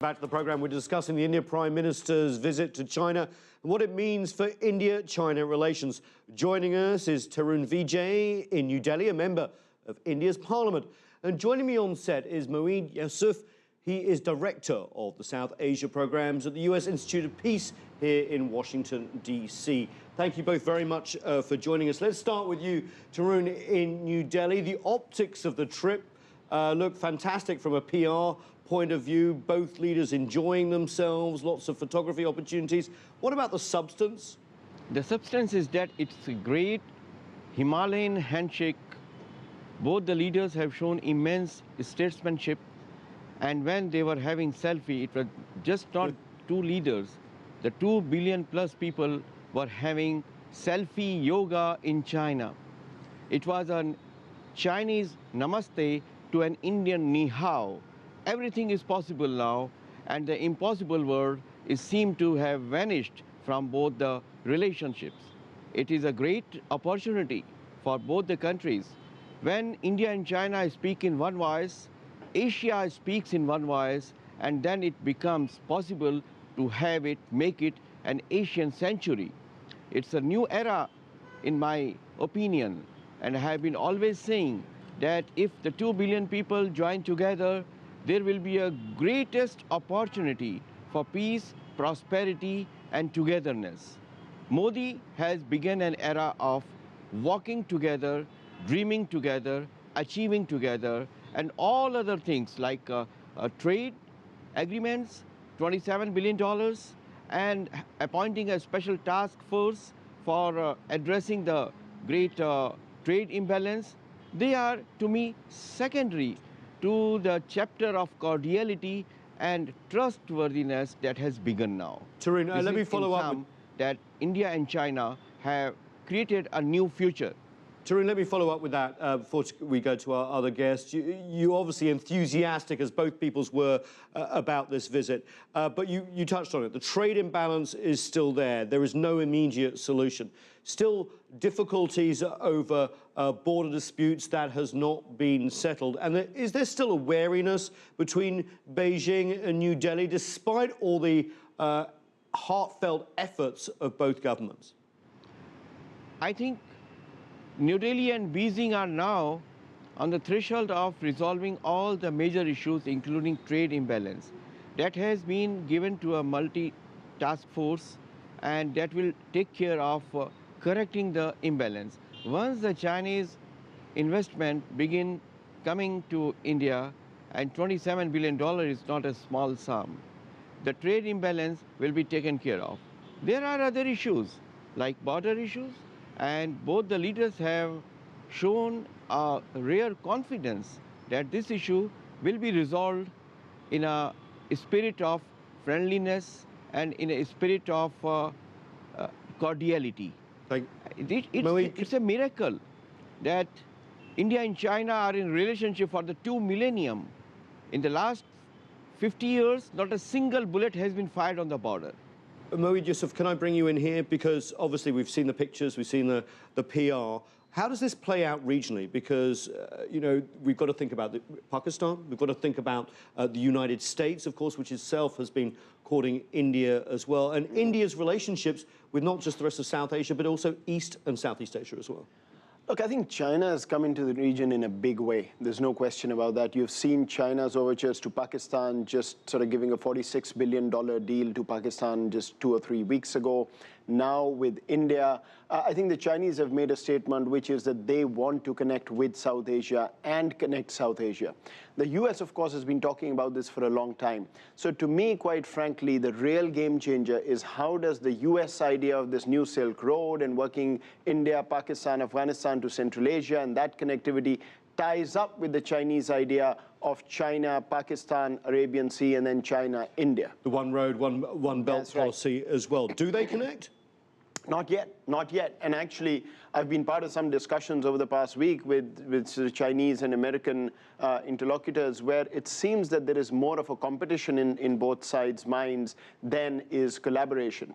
Back to the programme, we're discussing the Indian Prime Minister's visit to China and what it means for India-China relations. Joining us is Tarun Vijay in New Delhi, a member of India's Parliament. And joining me on set is Moeed Yusuf. He is Director of the South Asia Programs at the US Institute of Peace here in Washington, D.C. Thank you both very much for joining us. Let's start with you, Tarun, in New Delhi. The optics of the trip look fantastic from a PR point of view, both leaders enjoying themselves, lots of photography opportunities. What about the substance? The substance is that it's a great Himalayan handshake. Both the leaders have shown immense statesmanship, and when they were having selfie, it was just not two leaders. The 2 billion plus people were having selfie yoga in China. It was a Chinese namaste to an Indian ni hao. Everything is possible now, and the impossible word is seemed to have vanished from both the relationships. It is a great opportunity for both the countries. When India and China speak in one voice, Asia speaks in one voice, and then it becomes possible to have it, make it an Asian century. It's a new era, in my opinion, and I have been always saying that if the 2 billion people join together, there will be a greatest opportunity for peace, prosperity, and togetherness. Modi has begun an era of walking together, dreaming together, achieving together, and all other things like trade agreements, $27 billion, and appointing a special task force for addressing the great trade imbalance. They are, to me, secondary to the chapter of cordiality and trustworthiness that has begun now. Tarun, let me follow up. That India and China have created a new future. Tarun, let me follow up with that before we go to our other guests. You're obviously enthusiastic, as both peoples were, about this visit. But you touched on it. The trade imbalance is still there. There is no immediate solution. Still difficulties over border disputes that has not been settled. And is there still a wariness between Beijing and New Delhi, despite all the heartfelt efforts of both governments? I think New Delhi and Beijing are now on the threshold of resolving all the major issues, including trade imbalance. That has been given to a multi-task force, and that will take care of correcting the imbalance. Once the Chinese investment begin coming to India, and $27 billion is not a small sum, the trade imbalance will be taken care of. There are other issues, like border issues, and both the leaders have shown a rare confidence that this issue will be resolved in a spirit of friendliness and in a spirit of cordiality. It's a miracle that India and China are in relationship for the 2 millennium. In the last 50 years, not a single bullet has been fired on the border. Moeed Yusuf, can I bring you in here? Because obviously we've seen the pictures, we've seen the PR. How does this play out regionally? Because, you know, we've got to think about Pakistan, we've got to think about the United States, of course, which itself has been courting India as well, and India's relationships with not just the rest of South Asia, but also East and Southeast Asia as well. Look, I think China has come into the region in a big way. There's no question about that. You've seen China's overtures to Pakistan, just sort of giving a $46 billion deal to Pakistan just 2 or 3 weeks ago. Now with India, I think the Chinese have made a statement which is that they want to connect with South Asia and connect South Asia. The US, of course, has been talking about this for a long time. So to me, quite frankly, the real game changer is how does the US idea of this new Silk Road and working India, Pakistan, Afghanistan to Central Asia and that connectivity ties up with the Chinese idea of China, Pakistan, Arabian Sea, and then China, India. The one road, one belt policy as well. Do they connect? Not yet, not yet. And actually, I've been part of some discussions over the past week with Chinese and American interlocutors where it seems that there is more of a competition in both sides' minds than is collaboration.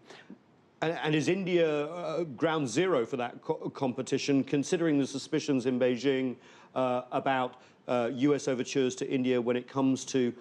And is India ground zero for that competition, considering the suspicions in Beijing about US overtures to India when it comes to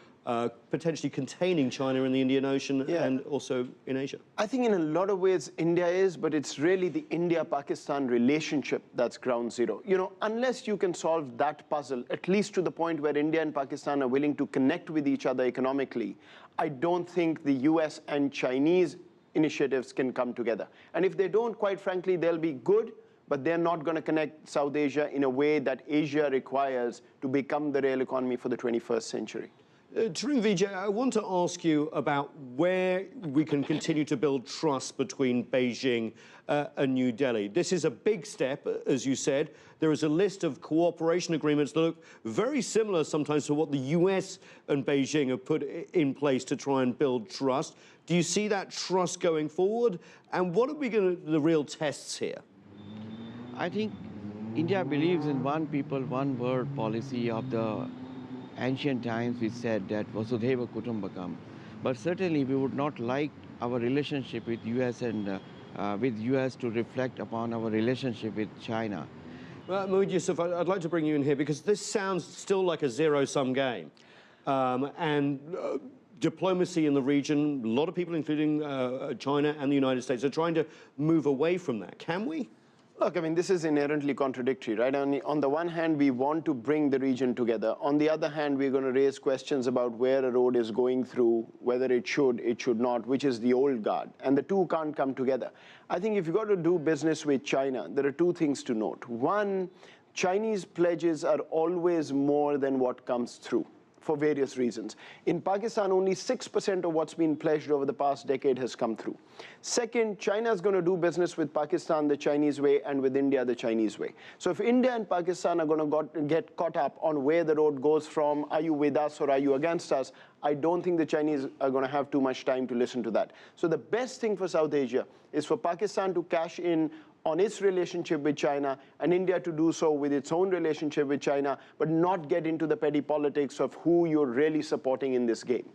potentially containing China in the Indian Ocean Yeah. and also in Asia? I think in a lot of ways India is, but it's really the India-Pakistan relationship that's ground zero. You know, unless you can solve that puzzle, at least to the point where India and Pakistan are willing to connect with each other economically, I don't think the US and Chinese initiatives can come together. And if they don't, quite frankly, they'll be good, but they're not going to connect South Asia in a way that Asia requires to become the real economy for the 21st century. Tarun Vijay, I want to ask you about where we can continue to build trust between Beijing and New Delhi. This is a big step, as you said. There is a list of cooperation agreements that look very similar sometimes to what the US and Beijing have put in place to try and build trust. Do you see that trust going forward? And what are the real tests here? I think India believes in one people, one word policy of the ancient times. We said that Vasudhaiva Kutumbakam. But certainly we would not like our relationship with US and with US to reflect upon our relationship with China. Well, Moeed Yusuf, I'd like to bring you in here because this sounds still like a zero-sum game. Diplomacy in the region, a lot of people, including China and the United States, are trying to move away from that. Can we? Look, I mean, this is inherently contradictory, right? On the one hand, we want to bring the region together. On the other hand, we're going to raise questions about where a road is going through, whether it should not, which is the old guard. And the two can't come together. I think if you've got to do business with China, there are two things to note. One, Chinese pledges are always more than what comes through, for various reasons. In Pakistan, only 6% of what's been pledged over the past decade has come through. Second, China is going to do business with Pakistan the Chinese way and with India the Chinese way. So if India and Pakistan are going to get caught up on where the road goes from, are you with us or are you against us, I don't think the Chinese are going to have too much time to listen to that. So the best thing for South Asia is for Pakistan to cash in on its relationship with China and India to do so with its own relationship with China, but not get into the petty politics of who you're really supporting in this game.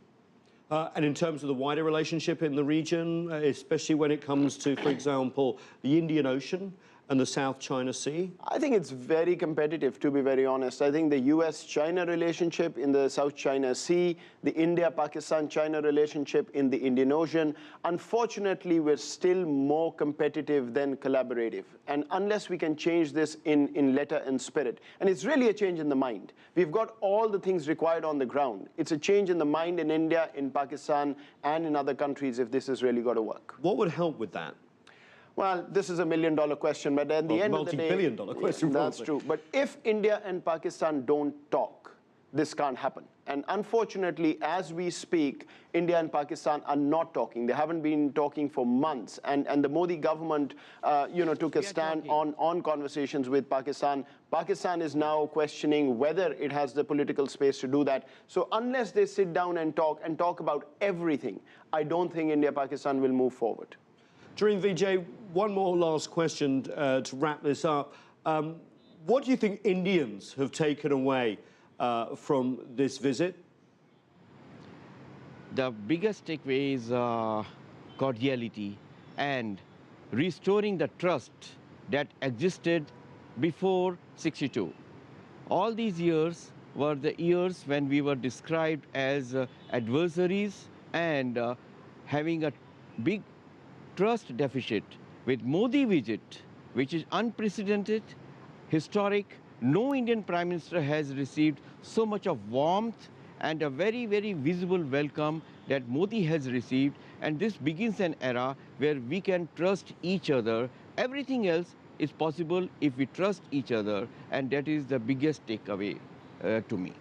And in terms of the wider relationship in the region, especially when it comes to, for example, the Indian Ocean and the South China Sea? I think it's very competitive, to be very honest. I think the US-China relationship in the South China Sea, the India-Pakistan-China relationship in the Indian Ocean, unfortunately, we're still more competitive than collaborative. And unless we can change this in letter and spirit, and it's really a change in the mind. We've got all the things required on the ground. It's a change in the mind in India, in Pakistan, and in other countries if this has really got to work. What would help with that? Well, this is a million-dollar question, but at the end of the day... multi-billion-dollar question, that's true. But if India and Pakistan don't talk, this can't happen. And unfortunately, as we speak, India and Pakistan are not talking. They haven't been talking for months. And the Modi government, took a stand on conversations with Pakistan. Pakistan is now questioning whether it has the political space to do that. So unless they sit down and talk about everything, I don't think India-Pakistan will move forward. Tarun Vijay, one more last question to wrap this up. What do you think Indians have taken away from this visit? The biggest takeaway is cordiality and restoring the trust that existed before '62. All these years were the years when we were described as adversaries and having a big trust deficit. With Modi visit, which is unprecedented, historic, no Indian Prime Minister has received so much of warmth and a very, very visible welcome that Modi has received. And this begins an era where we can trust each other. Everything else is possible if we trust each other, and that is the biggest takeaway to me.